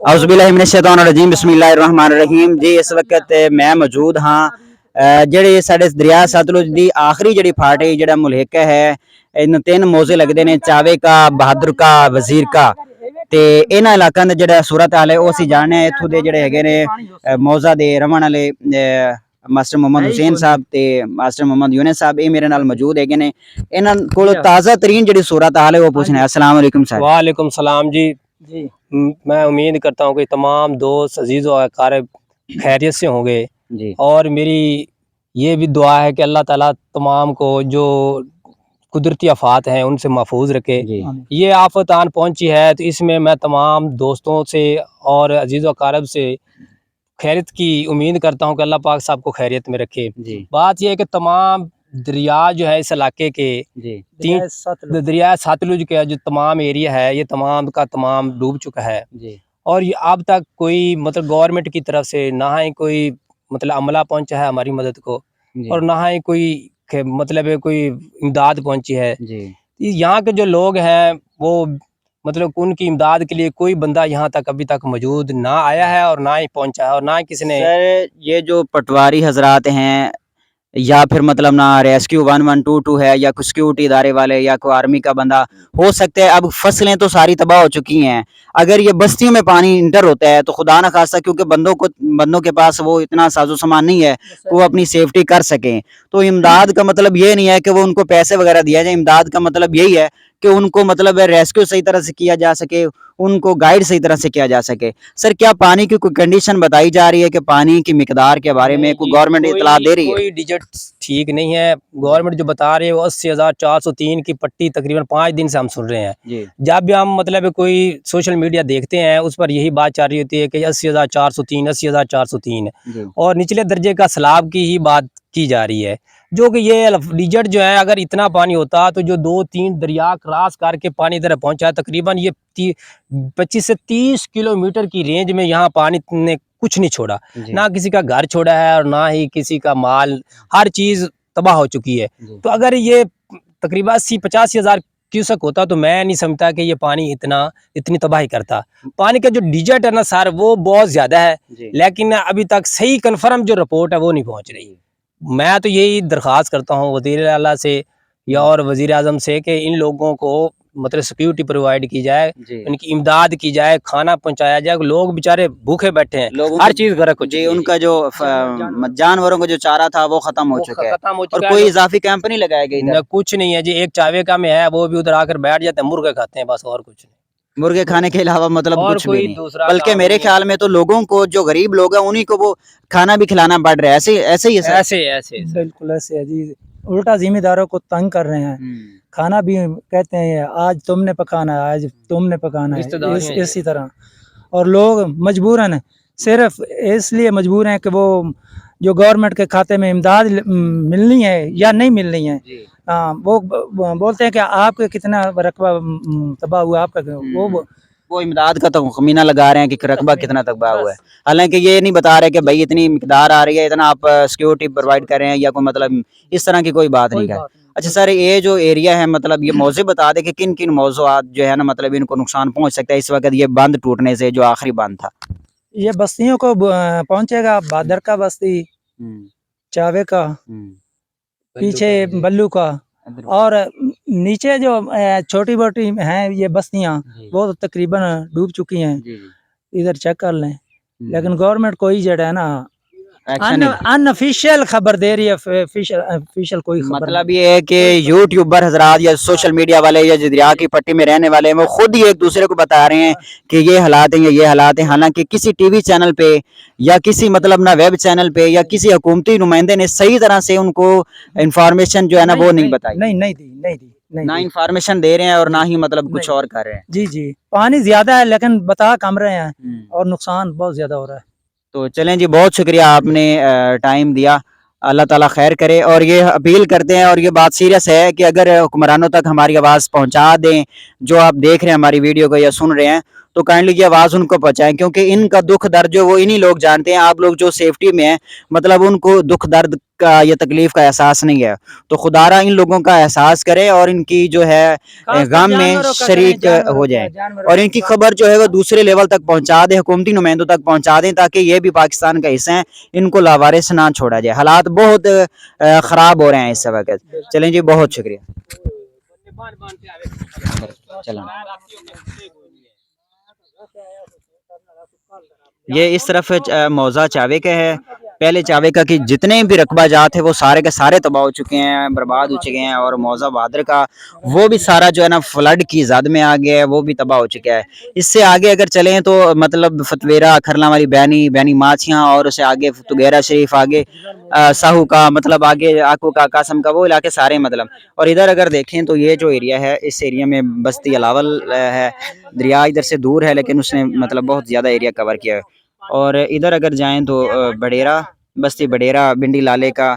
औज़ुबिल्लाहिमिनश्शैतानिर्रजीम बिस्मिल्लाहिर्रहमानिर्रहीम जी। इस वक्त मैं मौजूद हाँ ਜਿਹੜੇ ਸਾਡੇ ਦਰਿਆ ਸਤਲੁਜ ਦੀ ਆਖਰੀ ਜਿਹੜੀ ਫਾਟ ਹੈ ਜਿਹੜਾ ਮੁਲਹਿਕਾ ਹੈ ਇਹਨੂੰ ਤਿੰਨ ਮੌਜ਼ੇ ਲੱਗਦੇ ਨੇ ਚਾਵੇ ਕਾ ਬਹਾਦਰ ਕਾ ਵਜ਼ੀਰ ਕਾ ਤੇ ਇਹਨਾਂ ਇਲਾਕਿਆਂ ਦਾ ਜਿਹੜਾ ਸੂਰਤ ਹਾਲ ਹੈ ਉਹ ਅਸੀਂ ਜਾਣਦੇ ਹਾਂ। ਇੱਥੋਂ ਦੇ ਜਿਹੜੇ ਹੈਗੇ ਨੇ ਮੌਜ਼ਾ ਦੇ ਰਵਣ ਵਾਲੇ ਮਾਸਟਰ ਮੁਹੰਮਦ ਹੁਸੈਨ ਸਾਹਿਬ ਤੇ ਮਾਸਟਰ ਮੁਹੰਮਦ ਯੂਨਸ ਸਾਹਿਬ ਇਹ ਮੇਰੇ ਨਾਲ ਮੌਜੂਦ ਹੈਗੇ ਨੇ। ਇਹਨਾਂ ਕੋਲ ਤਾਜ਼ਾ ਤਰੀਨ ਜਿਹੜੀ ਸੂਰਤ ਹਾਲ ਹੈ ਉਹ ਪੁੱਛਣਾ। अस्सलाम वालेकुम सर। वालेकुम सलाम जी। मैं उम्मीद करता हूँ कि तमाम दोस्त अजीज़ और अक़ारिब खैरियत से होंगे जी। और मेरी ये भी दुआ है कि अल्लाह ताला तमाम को जो कुदरती आफात हैं उनसे महफूज रखे। ये आफत आन पहुँची है तो इसमें मैं तमाम दोस्तों से और अजीज़ और अक़ारिब से खैरियत की उम्मीद करता हूँ कि अल्लाह पाक साहब को खैरियत में रखे। बात यह है कि तमाम दरिया जो है इस इलाके के तीन दरिया सतलुज के जो तमाम एरिया है ये तमाम का तमाम डूब चुका है और ये अब तक कोई मतलब गवर्नमेंट की तरफ से ना ही कोई मतलब अमला पहुंचा है हमारी मदद को और ना ही कोई मतलब कोई इमदाद पहुंची है। यहाँ के जो लोग हैं वो मतलब उनकी इमदाद के लिए कोई बंदा यहाँ तक अभी तक मौजूद ना आया है और ना ही पहुंचा है और ना ही किसी ने। सर ये जो पटवारी हजरात हैं या फिर मतलब ना रेस्क्यू 1122 है या कुछ सिक्योरिटी इदारे वाले या कोई आर्मी का बंदा हो सकता है। अब फसलें तो सारी तबाह हो चुकी हैं, अगर ये बस्तियों में पानी इंटर होता है तो खुदा ना खास्ता क्योंकि बंदों के पास वो इतना साजो सामान नहीं है कि वो अपनी सेफ्टी कर सकें। तो इमदाद का मतलब ये नहीं है कि वो उनको पैसे वगैरह दिया जाए, इमदाद का मतलब यही है कि उनको मतलब रेस्क्यू सही तरह से किया जा सके, उनको गाइड सही तरह से किया जा सके। सर क्या पानी की कोई कंडीशन बताई जा रही है कि पानी की मिकदार के बारे में कोई गवर्नमेंट इतला दे रही है? कोई डिजिट ठीक नहीं है। गवर्नमेंट जो बता रही है वो 80,403 की पट्टी तकरीबन 5 दिन से हम सुन रहे हैं। जब भी हम मतलब कोई सोशल मीडिया देखते हैं उस पर यही बात चल रही होती है कि 80,403 80,403 और निचले दर्जे का सैलाब की ही बात की जा रही है। जो कि ये डिजिट जो है अगर इतना पानी होता तो जो 2-3 दरिया क्रॉस करके पानी इधर पहुंचा तकरीबन ये 25 से 30 किलोमीटर की रेंज में यहाँ पानी ने कुछ नहीं छोड़ा, ना किसी का घर छोड़ा है और ना ही किसी का माल, हर चीज तबाह हो चुकी है। तो अगर ये तकरीबन 80-85 हज़ार क्यूसेक होता तो मैं नहीं समझता कि ये पानी इतनी तबाही करता। पानी का जो डिजिट है ना सर वो बहुत ज्यादा है, लेकिन अभी तक सही कन्फर्म जो रिपोर्ट है वो नहीं पहुंच रही। मैं तो यही दरख्वास्त करता हूँ वज़ीर आला से या और वज़ीर आज़म से कि इन लोगों को मतलब सिक्योरिटी प्रोवाइड की जाए, उनकी इमदाद की जाए, खाना पहुंचाया जाए। लोग बेचारे भूखे बैठे हैं, हर चीज गर्क हो जी। उनका जो जानवरों का जो चारा था वो खत्म हो चुका है और कोई इजाफी कैंप नहीं लगाया गया? कुछ नहीं है जी। एक चावे का में है वो भी उधर आकर बैठ जाते हैं, मुर्गे खाते हैं बस, और कुछ नहीं। मुर्गे खाने के अलावा मतलब कुछ भी नहीं। बल्कि मेरे ख्याल में तो लोगों को जो गरीब लोग हैं उन्हीं को वो खाना भी खिलाना पड़ रहा है। ऐसे ही ऐसे बिल्कुल ऐसे है जी। उल्टा जिम्मेदारों को तंग कर रहे हैं। खाना भी कहते हैं आज तुमने पकाना है, आज तुमने पकाना है, इसी तरह। और लोग मजबूरन सिर्फ इसलिए मजबूर हैं कि वो जो गवर्नमेंट के खाते में इमदाद मिलनी है या नहीं मिलनी है, वो बोलते हैं कि आपके कितना रकबा तबाह हुआ आपका, वो इमदाद का तो खमीना लगा रहे हैं कि रकबा कितना तबाह हुआ है। हालांकि ये नहीं बता रहे कि भाई इतनी मिकदार आ रही है, इतना आप सिक्योरिटी प्रोवाइड कर रहे हैं या कोई मतलब इस तरह की कोई बात नहीं है। अच्छा सर ये जो एरिया है मतलब ये मौजे बता दे कि किन किन मौजूद जो है ना मतलब इनको नुकसान पहुंच सकता है इस वक्त ये बंद टूटने से, जो आखिरी बंद था? ये बस्तियों को पहुंचेगा, बहादर का बस्ती, चावे का, पीछे बल्लू का, और नीचे जो छोटी मोटी हैं ये बस्तियां वो तो तकरीबन डूब चुकी हैं। इधर चेक कर लें, लेकिन गवर्नमेंट कोई जड़ा है ना अनऑफिशियल खबर दे रही है। ऑफिशियल कोई खबर मतलब ये है कि यूट्यूबर हजरात या सोशल मीडिया वाले या दरिया की पट्टी में रहने वाले हैं वो खुद ही एक दूसरे को बता रहे हैं कि ये हालात हैं या ये हालात हैं। हालांकि किसी टीवी चैनल पे या किसी मतलब ना वेब चैनल पे या किसी हुकूमती नुमाइंदे ने सही तरह से उनको इंफॉर्मेशन जो है ना वो नहीं बताई, नहीं दी। ना इंफॉर्मेशन दे रहे हैं और ना ही मतलब कुछ और कर रहे हैं। जी पानी ज्यादा है लेकिन बता कम रहे हैं और नुकसान बहुत ज्यादा हो रहा है। तो चलें जी, बहुत शुक्रिया आपने टाइम दिया, अल्लाह ताला खैर करे। और ये अपील करते हैं और ये बात सीरियस है कि अगर हुक्मरानों तक हमारी आवाज़ पहुंचा दें, जो आप देख रहे हैं हमारी वीडियो को या सुन रहे हैं, तो काइंडली ये आवाज़ उनको पहुंचाएं, क्योंकि इनका दुख दर्द जो वो इन्हीं लोग जानते हैं। आप लोग जो सेफ्टी में हैं, मतलब उनको दुख दर्द का या तकलीफ का एहसास नहीं है। तो खुदारा इन लोगों का एहसास करे और इनकी जो है गम में शरीक हो जाए, और इनकी खबर जो है वो दूसरे लेवल तक पहुंचा दे, हुकूमती नुमाइंदों तक पहुंचा दें, ताकि ये भी पाकिस्तान का हिस्सा है, इनको लावारिस ना छोड़ा जाए। हालात बहुत ख़राब हो रहे हैं इस वक्त। चलें जी, बहुत शुक्रिया। चलो, ये इस तरफ मौजा चावे का है। पहले चावे का कि जितने भी रकबा जात है वो सारे के सारे तबाह हो चुके हैं, बर्बाद हो चुके हैं। और मौजा बहादुर का वो भी सारा जो है ना फ्लड की जद में आ गया है, वो भी तबाह हो चुका है। इससे आगे अगर चलें तो मतलब फतवेरा, खरला वाली बैनी, बैनी माछियाँ, और उससे आगे तुगेरा शरीफ, आगे साहू का, मतलब आगे आकू का, कासम का, वो इलाके सारे मतलब। और इधर अगर देखें तो ये जो एरिया है, इस एरिया में बस्ती अलावल है। दरिया इधर से दूर है, लेकिन उसने मतलब बहुत ज़्यादा एरिया कवर किया है। और इधर अगर जाएं तो बडेरा, बस्ती बडेरा, बिंडी लाले का,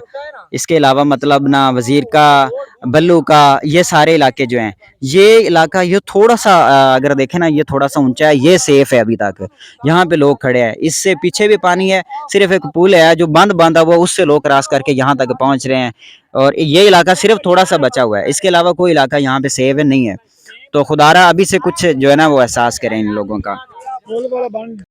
इसके अलावा मतलब ना वज़ीर का, बल्लू का, ये सारे इलाके जो हैं, ये इलाका ये थोड़ा सा अगर देखें ना, ये थोड़ा सा ऊंचा है, ये सेफ है अभी तक। यहाँ पे लोग खड़े हैं, इससे पीछे भी पानी है, सिर्फ एक पुल है जो बंद बांधा हुआ, उससे लोग क्रॉस करके यहाँ तक पहुँच रहे हैं। और ये इलाका सिर्फ थोड़ा सा बचा हुआ है, इसके अलावा कोई इलाका यहाँ पे सेफ नहीं है। तो खुदारा अभी से कुछ जो है ना वो एहसास करें इन लोगों का।